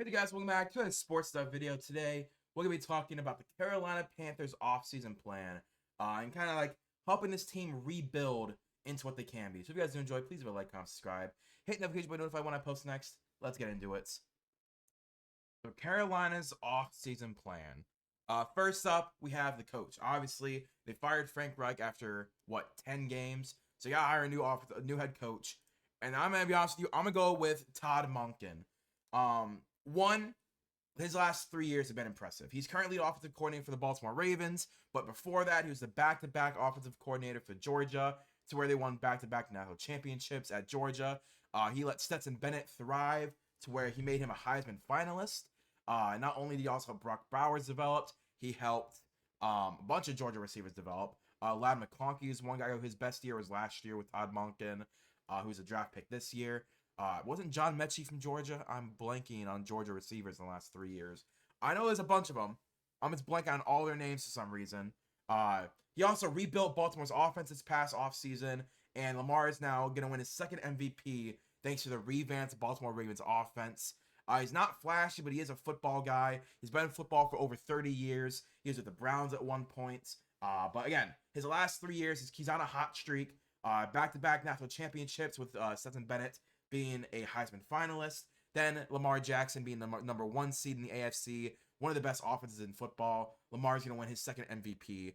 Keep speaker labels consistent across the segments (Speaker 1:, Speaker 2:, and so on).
Speaker 1: Hey guys, welcome back to a sports stuff video. Today, we're going to be talking about the Carolina Panthers offseason plan and kind of like helping this team rebuild into what they can be. So if you guys do enjoy, please leave a like, comment, subscribe. Hit the notification bell to notify when I post next. Let's get into it. So Carolina's offseason plan. First up, we have the coach. Obviously, they fired Frank Reich after, 10 games? So you got to hire a new head coach. And I'm going to be honest with you, I'm going to go with Todd Monken. His last 3 years have been impressive. He's currently the offensive coordinator for the Baltimore Ravens, but before that, he was the back-to-back offensive coordinator for Georgia, to where they won back-to-back national championships at Georgia. He let Stetson Bennett thrive, to where he made him a Heisman finalist. Not only did he also help Brock Bowers develop, he helped a bunch of Georgia receivers develop. Ladd McConkey is one guy who his best year was last year with Todd Monken, who's a draft pick this year. Wasn't John Mechie from Georgia? I'm blanking on Georgia receivers in the last 3 years. I know there's a bunch of them. I'm just blanking on all their names for some reason. He also rebuilt Baltimore's offense this past offseason, and Lamar is now going to win his second MVP thanks to the revamped Baltimore Ravens offense. He's not flashy, but he is a football guy. He's been in football for over 30 years. He was with the Browns at one point. But again, his last 3 years, he's on a hot streak. Back-to-back national championships with Stetson Bennett being a Heisman finalist. Then Lamar Jackson being the number one seed in the AFC, one of the best offenses in football. Lamar's going to win his second MVP.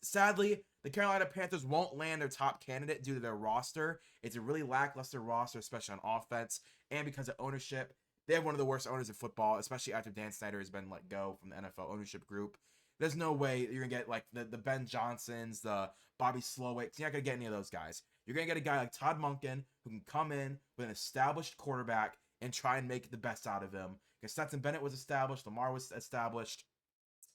Speaker 1: Sadly, the Carolina Panthers won't land their top candidate due to their roster. It's a really lackluster roster, especially on offense, and because of ownership. They have one of the worst owners in football, especially after Dan Snyder has been let go from the NFL ownership group. There's no way you're going to get like the Ben Johnsons, the Bobby Slowicks. You're not going to get any of those guys. You're going to get a guy like Todd Monken who can come in with an established quarterback and try and make the best out of him. Because Stetson Bennett was established, Lamar was established,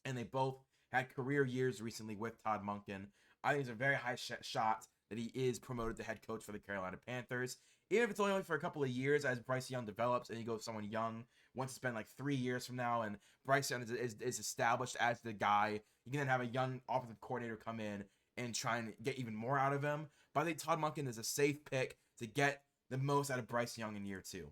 Speaker 1: and they both had career years recently with Todd Monken. I think it's a very high shot that he is promoted to head coach for the Carolina Panthers. Even if it's only for a couple of years as Bryce Young develops and you go with someone young, once it's been like 3 years from now and Bryce Young is established as the guy, you can then have a young offensive coordinator come in and try and get even more out of him. But I think Todd Monken is a safe pick to get the most out of Bryce Young in year 2.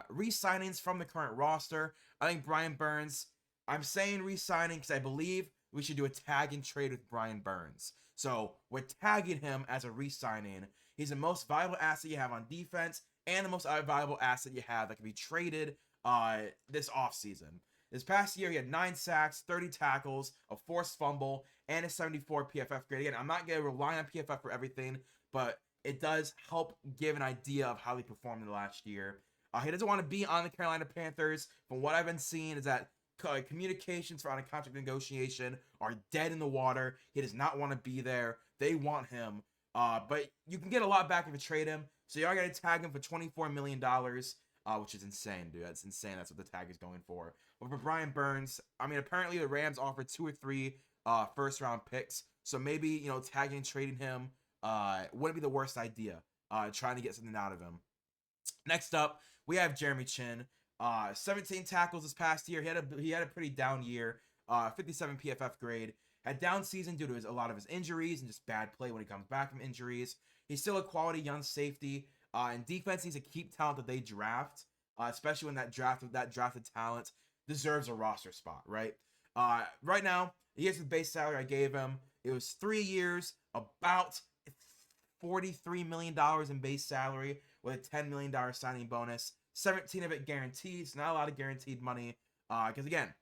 Speaker 1: Re-signings from the current roster. I think Brian Burns, I'm saying re-signing because I believe we should do a tag and trade with Brian Burns. So we're tagging him as a re-signing. He's the most valuable asset you have on defense and the most valuable asset you have that can be traded this offseason. This past year, he had 9 sacks, 30 tackles, a forced fumble, and a 74 PFF grade. Again, I'm not going to rely on PFF for everything, but it does help give an idea of how he performed in the last year. He doesn't want to be on the Carolina Panthers. From what I've been seeing is that communications for on a contract negotiation are dead in the water. He does not want to be there. They want him. But you can get a lot back if you trade him. So you are going to tag him for $24 million, which is insane, dude. That's insane. That's what the tag is going for. But for Brian Burns, I mean, apparently the Rams offered 2 or 3 first-round picks. So maybe, tagging and trading him wouldn't be the worst idea, trying to get something out of him. Next up, we have Jeremy Chin. 17 tackles this past year. He had a pretty down year. 57 PFF grade. Had down season due to a lot of his injuries and just bad play when he comes back from injuries. He's still a quality young safety. And defense needs to keep talent that they draft, especially when that drafted talent deserves a roster spot, right? Right now, here's the base salary I gave him. It was 3 years, about $43 million in base salary with a $10 million signing bonus. 17 of it guaranteed, so not a lot of guaranteed money. Because again,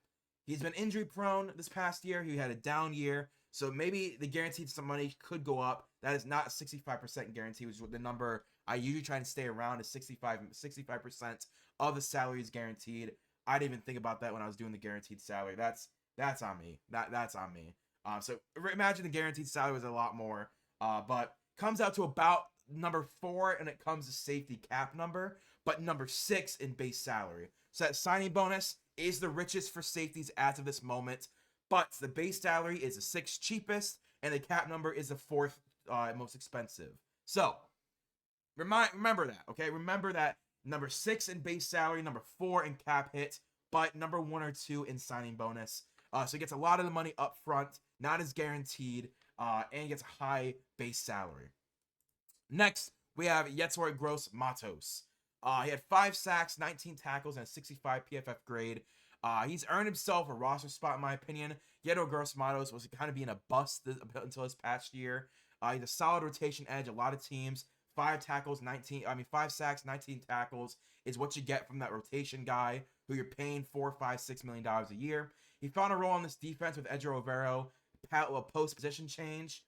Speaker 1: he's been injury prone this past year. He had a down year. So maybe the guaranteed some money could go up. That is not 65% guarantee, which is the number I usually try to stay around is 65% of the salary is guaranteed. I didn't even think about that when I was doing the guaranteed salary. That's on me. That's on me. So imagine the guaranteed salary was a lot more. But comes out to about number 4 and it comes to safety cap number, but number 6 in base salary. So that signing bonus is the richest for safeties as of this moment, but the base salary is the 6th cheapest and the cap number is the 4th most expensive. So remember that, okay? Remember that number 6 in base salary, number 4 in cap hit, but number 1 or 2 in signing bonus. So he gets a lot of the money up front, not as guaranteed, and gets a high base salary. Next, we have Yetzor Gross Matos. He had 5 sacks, 19 tackles, and a 65 PFF grade. He's earned himself a roster spot, in my opinion. Yeto Gross-Matos was kind of being a bust until his past year. He's a solid rotation edge. A lot of teams, 5 sacks, 19 tackles is what you get from that rotation guy who you're paying $4, $5, $6 million a year. He found a role on this defense with Edger Overo, a post position change.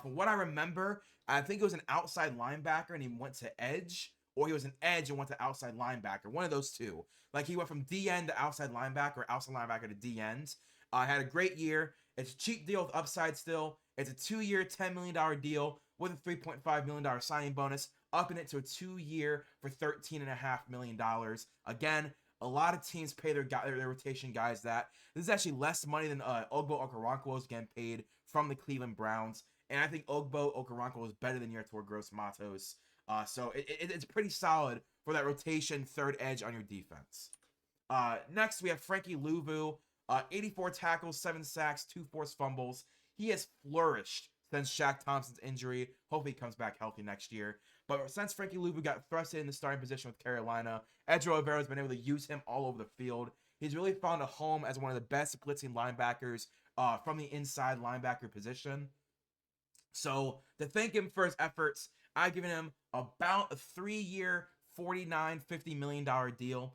Speaker 1: From what I remember, I think it was an outside linebacker and he went to edge, or he was an edge and went to outside linebacker. One of those two. Like he went from D end to outside linebacker, or outside linebacker to D end. Had a great year. It's a cheap deal with upside still. It's a 2-year, $10 million deal with a $3.5 million signing bonus, upping it to a 2-year for $13.5 million. Again, a lot of teams pay their rotation guys that. This is actually less money than Ogbo Okoronkwo is getting paid from the Cleveland Browns. And I think Ogbo Okoronkwo is better than Yetur Gross-Matos. So it's pretty solid for that rotation third edge on your defense. Next, we have Frankie Louvu. 84 tackles, 7 sacks, 2 forced fumbles. He has flourished since Shaq Thompson's injury. Hopefully he comes back healthy next year. But since Frankie Louvu got thrusted in the starting position with Carolina, Edger Overo has been able to use him all over the field. He's really found a home as one of the best blitzing linebackers from the inside linebacker position. So to thank him for his efforts, I've given him about a 3-year, $49-50 million deal.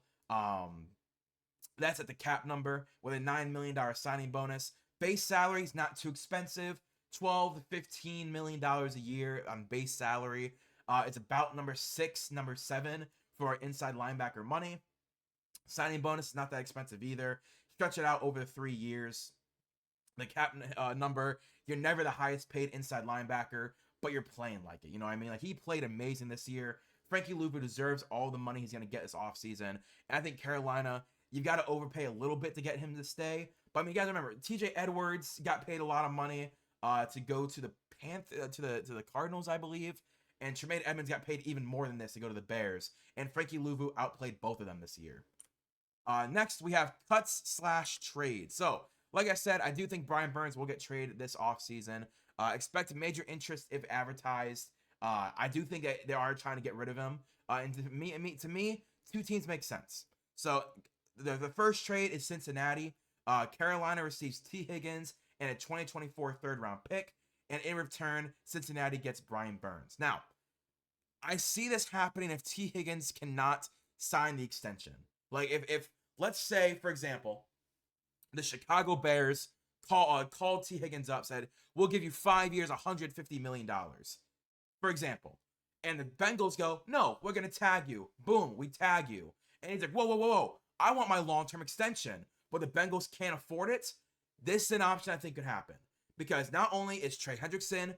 Speaker 1: That's at the cap number with a $9 million signing bonus. Base salary is not too expensive, $12-15 million a year on base salary. It's about number 6, number 7 for inside linebacker money. Signing bonus is not that expensive either. Stretch it out over the 3 years. The cap number, you're never the highest paid inside linebacker, but you're playing like it. You know what I mean? Like, he played amazing this year. Frankie Louvu deserves all the money he's going to get this offseason. And I think Carolina, you've got to overpay a little bit to get him to stay. But I mean, you guys remember, TJ Edwards got paid a lot of money to go to the to the Cardinals, I believe. And Tremaine Edmonds got paid even more than this to go to the Bears. And Frankie Louvu outplayed both of them this year. Next, we have cuts/trades. So, like I said, I do think Brian Burns will get traded this offseason. Expect major interest if advertised. I do think that they are trying to get rid of him. And to me, 2 teams make sense. So the first trade is Cincinnati. Carolina receives T. Higgins and a 2024 third-round pick. And in return, Cincinnati gets Brian Burns. Now, I see this happening if T. Higgins cannot sign the extension. Like, if let's say, for example, the Chicago Bears called T. Higgins up, said, we'll give you 5 years, $150 million, for example. And the Bengals go, no, we're going to tag you. Boom, we tag you. And he's like, whoa. I want my long-term extension. But the Bengals can't afford it. This is an option I think could happen. Because not only is Trey Hendrickson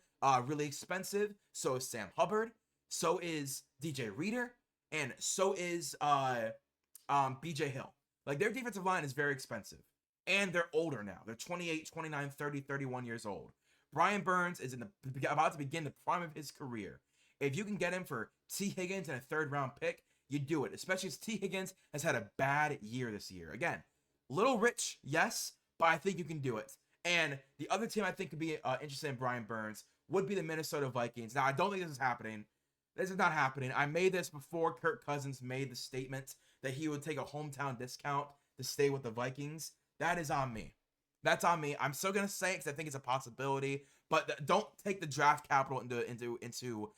Speaker 1: really expensive, so is Sam Hubbard, so is DJ Reader, and so is BJ Hill. Like, their defensive line is very expensive. And they're older now. They're 28, 29, 30, 31 years old. Brian Burns is about to begin the prime of his career. If you can get him for T. Higgins and a third-round pick, you do it. Especially as T. Higgins has had a bad year this year. Again, little rich, yes, but I think you can do it. And the other team I think could be interested in Brian Burns would be the Minnesota Vikings. Now, I don't think this is happening. This is not happening. I made this before Kirk Cousins made the statement that he would take a hometown discount to stay with the Vikings. That is on me. That's on me. I'm still going to say it because I think it's a possibility, but don't take the draft capital into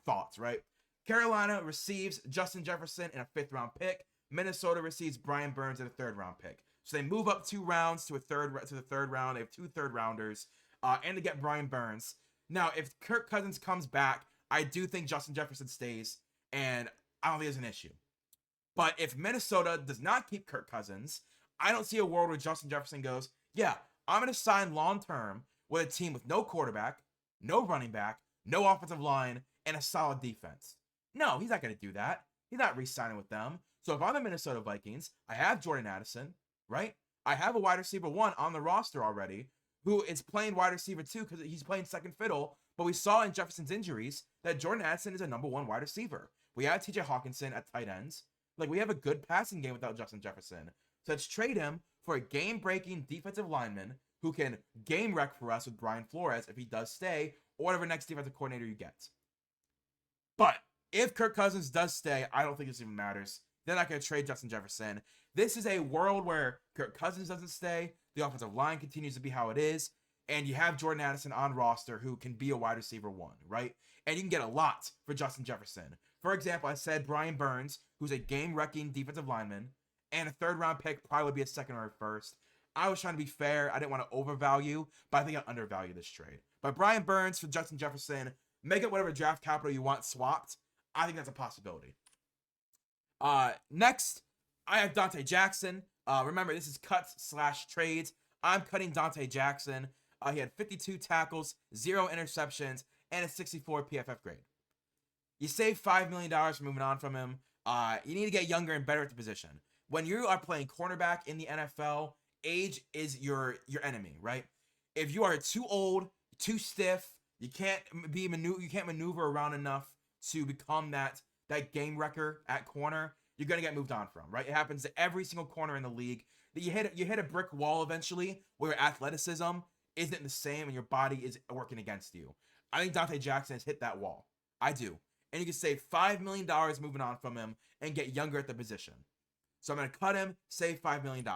Speaker 1: thoughts, right? Carolina receives Justin Jefferson in a 5th round pick. Minnesota receives Brian Burns in a 3rd round pick. So they move up 2 rounds to the third round. They have 2 third-rounders, and to get Brian Burns. Now, if Kirk Cousins comes back, I do think Justin Jefferson stays, and I don't think there's an issue. But if Minnesota does not keep Kirk Cousins, I don't see a world where Justin Jefferson goes, yeah, I'm going to sign long-term with a team with no quarterback, no running back, no offensive line, and a solid defense. No, he's not going to do that. He's not re-signing with them. So if I'm the Minnesota Vikings, I have Jordan Addison, right? I have a wide receiver 1 on the roster already who is playing wide receiver 2 because he's playing second fiddle. But we saw in Jefferson's injuries that Jordan Addison is a number 1 wide receiver. We have TJ Hawkinson at tight ends. Like, we have a good passing game without Justin Jefferson. So let's trade him for a game-breaking defensive lineman who can game wreck for us with Brian Flores if he does stay, or whatever next defensive coordinator you get. But If Kirk Cousins does stay, I don't think this even matters. They're not going to trade Justin Jefferson. This is a world where Kirk Cousins doesn't stay. The offensive line continues to be how it is. And you have Jordan Addison on roster who can be a wide receiver 1, right? And you can get a lot for Justin Jefferson. For example, I said Brian Burns, who's a game-wrecking defensive lineman, and a third-round pick probably would be a second or a first. I was trying to be fair. I didn't want to overvalue, but I think I undervalue this trade. But Brian Burns for Justin Jefferson, make it whatever draft capital you want swapped. I think that's a possibility. Next, I have Dante Jackson. Remember, this is cuts/trades. I'm cutting Dante Jackson. He had 52 tackles, 0 interceptions, and a 64 PFF grade. You save $5 million for moving on from him. You need to get younger and better at the position. When you are playing cornerback in the NFL, age is your enemy, right? If you are too old, too stiff, you can't maneuver around enough to become that game wrecker at corner, you're gonna get moved on from, right? It happens to every single corner in the league. That you hit a brick wall eventually where your athleticism isn't the same and your body is working against you. I think Dante Jackson has hit that wall. I do. And you can save $5 million moving on from him and get younger at the position. So I'm going to cut him, save $5 million.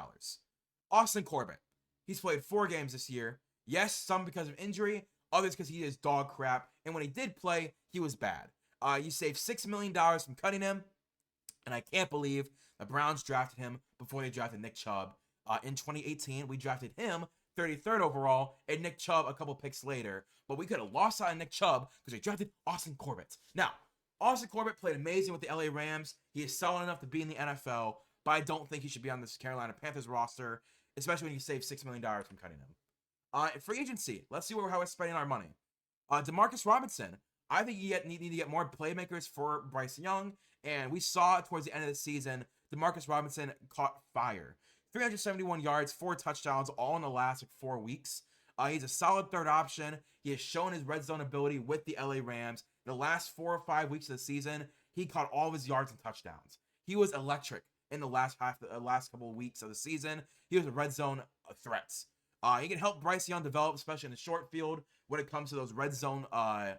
Speaker 1: Austin Corbett. He's played 4 games this year. Yes, some because of injury, others because he is dog crap. And when he did play, he was bad. You save $6 million from cutting him. And I can't believe the Browns drafted him before they drafted Nick Chubb. In 2018, we drafted him 33rd overall, and Nick Chubb a couple picks later. But we could have lost out on Nick Chubb because we drafted Austin Corbett. Now, Austin Corbett played amazing with the LA Rams. He is solid enough to be in the NFL, but I don't think he should be on this Carolina Panthers roster, especially when you save $6 million from cutting him. Free agency. Let's see how we're spending our money. Demarcus Robinson. I think you need to get more playmakers for Bryce Young, and we saw towards the end of the season, Demarcus Robinson caught fire. 371 yards, 4 touchdowns, all in the last 4 weeks. He's a solid third option. He has shown his red zone ability with the LA Rams. The last 4 or 5 weeks of the season, he caught all of his yards and touchdowns. He was electric in the last couple of weeks of the season. He was a red zone threat. He can help Bryce Young develop, especially in the short field when it comes to those red zone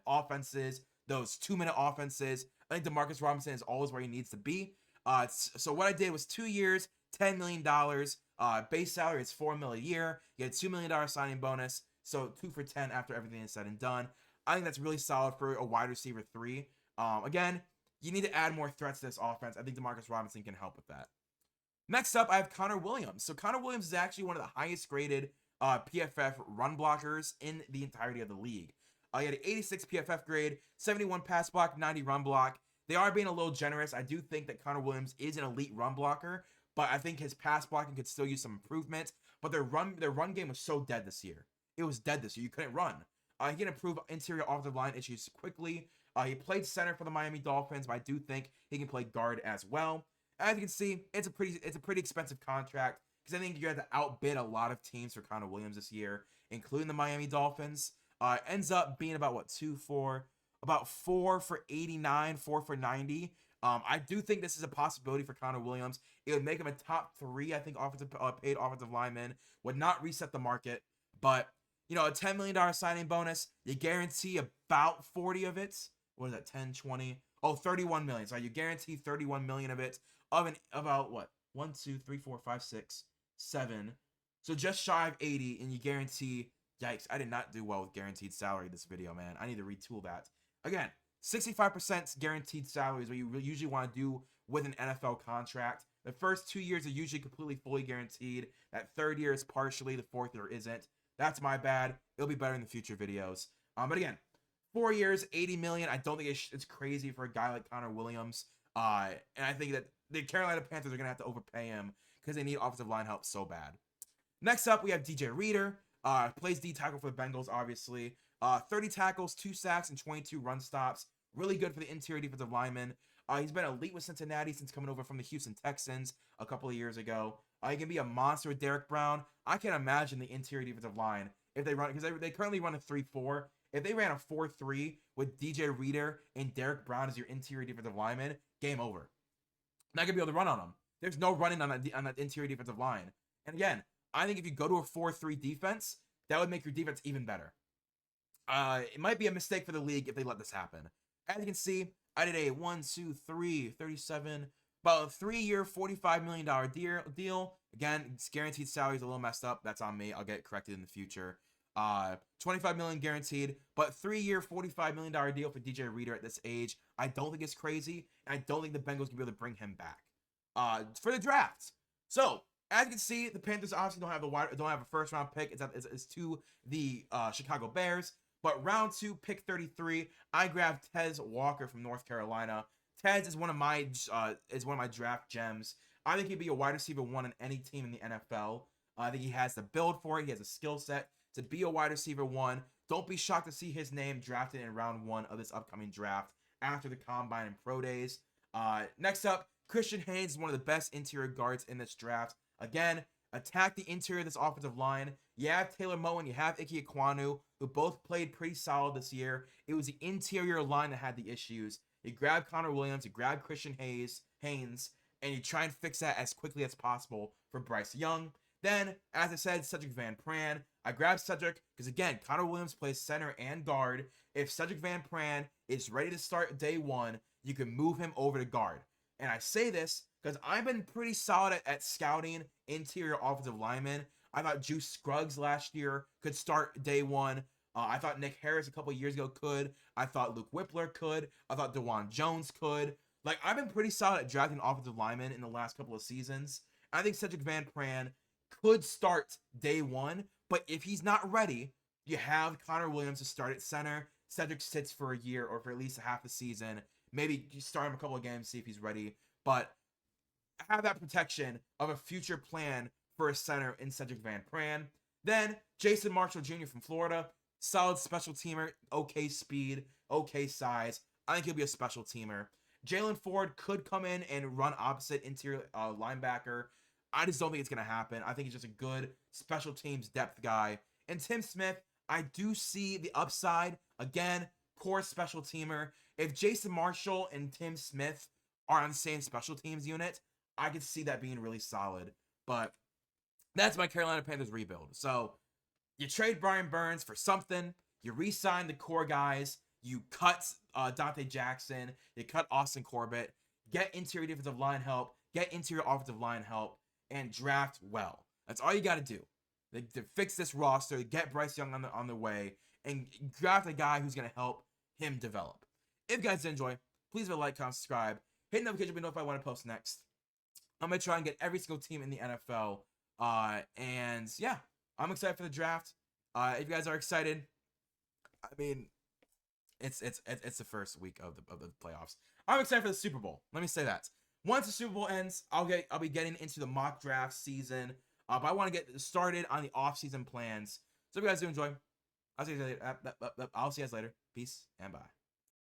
Speaker 1: offenses, those 2-minute offenses. I think Demarcus Robinson is always where he needs to be. So what I did was 2 years, $10 million. Base salary is $4 million a year. You get a $2 million signing bonus. So 2 for 10 after everything is said and done. I think that's really solid for a wide receiver 3. Again, you need to add more threats to this offense. I think Demarcus Robinson can help with that. Next up, I have Connor Williams. So Connor Williams is actually one of the highest graded PFF run blockers in the entirety of the league. He had an 86 PFF grade, 71 pass block, 90 run block. They are being a little generous. I do think that Connor Williams is an elite run blocker, but I think his pass blocking could still use some improvement. But their run game was so dead this year. It was dead this year. You couldn't run. He can improve interior offensive line issues quickly. He played center for the Miami Dolphins, but I do think he can play guard as well. As you can see, it's a pretty expensive contract because I think you had to outbid a lot of teams for Connor Williams this year, including the Miami Dolphins. Ends up being about 4 for 89, 4 for 90. I do think this is a possibility for Connor Williams. It would make him a top 3, I think, paid offensive lineman. Would not reset the market, but a $10 million signing bonus, you guarantee about 40 of it. What is that? 10, 20? Oh, 31 million. So you guarantee 31 million of it. About what? 1, 2, 3, 4, 5, 6, 7. So just shy of 80, and you guarantee. Yikes! I did not do well with guaranteed salary this video, man. I need to retool that. Again, 65% guaranteed salary is what you usually want to do with an NFL contract. The first 2 years are usually completely fully guaranteed. That third year is partially. The fourth year isn't. That's my bad. It'll be better in the future videos. But again, 4 years, 80 million. I don't think it's crazy for a guy like Connor Williams. And I think that the Carolina Panthers are going to have to overpay him because they need offensive line help so bad. Next up, we have DJ Reader. Plays D tackle for the Bengals, obviously. 30 tackles, 2 sacks, and 22 run stops. Really good for the interior defensive lineman. He's been elite with Cincinnati since coming over from the Houston Texans a couple of years ago. He can be a monster with Derek Brown. I can't imagine the interior defensive line if they run, because they currently run a 3-4. If they ran a 4-3 with DJ Reader and Derek Brown as your interior defensive lineman, game over. Not gonna be able to run on them. There's no running on that interior defensive line. And again, I think if you go to a 4-3 defense, that would make your defense even better. It might be a mistake for the league if they let this happen. As you can see, I did a 37, about a 3-year, $45 million deal. Again, it's guaranteed salary is a little messed up. That's on me. I'll get it corrected in the future. 25 million guaranteed, but 3-year, $45 million deal for DJ Reader at this age. I don't think it's crazy, and I don't think the Bengals can be able to bring him back. For the draft. So, as you can see, the Panthers obviously don't have a first round pick. It's to the Chicago Bears. But round 2, pick 33, I grabbed Tez Walker from North Carolina. Tez is one of my draft gems. I think he'd be a wide receiver 1 in any team in the NFL. I think he has the build for it. He has a skill set to be a wide receiver 1. Don't be shocked to see his name drafted in round 1 of this upcoming draft after the combine and pro days. Next up, Christian Haynes is one of the best interior guards in this draft. Again, attack the interior of this offensive line. You have Taylor Moen, you have Ike Ekwonu, who both played pretty solid this year. It was the interior line that had the issues. You grab Connor Williams, you grab Christian Haynes, and you try and fix that as quickly as possible for Bryce Young. Then, as I said, Cedric Van Pran. I grabbed Cedric because, again, Connor Williams plays center and guard. If Cedric Van Pran is ready to start day 1, you can move him over to guard. And I say this because I've been pretty solid at scouting interior offensive linemen. I thought Juice Scruggs last year could start day 1. I thought Nick Harris a couple years ago could. I thought Luke Whippler could. I thought DeJuan Jones could. Like, I've been pretty solid at drafting offensive linemen in the last couple of seasons. I think Cedric Van Pran could start day 1, but if he's not ready, you have Connor Williams to start at center. Cedric sits for a year or for at least half the season. Maybe you start him a couple of games, see if he's ready. But have that protection of a future plan for a center in Cedric Van Pran. Then Jason Marshall Jr. from Florida. Solid special teamer. Okay speed. Okay size. I think he'll be a special teamer. Jalen Ford could come in and run opposite interior linebacker. I just don't think it's going to happen. I think he's just a good special teams depth guy. And Tim Smith, I do see the upside. Again, core special teamer. If Jason Marshall and Tim Smith are on the same special teams unit, I could see that being really solid. But that's my Carolina Panthers rebuild. So you trade Brian Burns for something. You re-sign the core guys. You cut Dante Jackson. You cut Austin Corbett. Get interior defensive line help. Get interior offensive line help. And draft well. That's all you got to do. To fix this roster, get Bryce Young on the way, and draft a guy who's going to help him develop. If you guys did enjoy, please leave a like, comment, subscribe. Hit the notification bell to be notified when I post next. I'm going to try and get every single team in the NFL. And yeah, I'm excited for the draft. If you guys are excited, I mean, it's the first week of the playoffs. I'm excited for the Super Bowl. Let me say that. Once the Super Bowl ends, I'll be getting into the mock draft season. But I want to get started on the off-season plans. So if you guys do enjoy, I'll see you guys later. Peace and bye.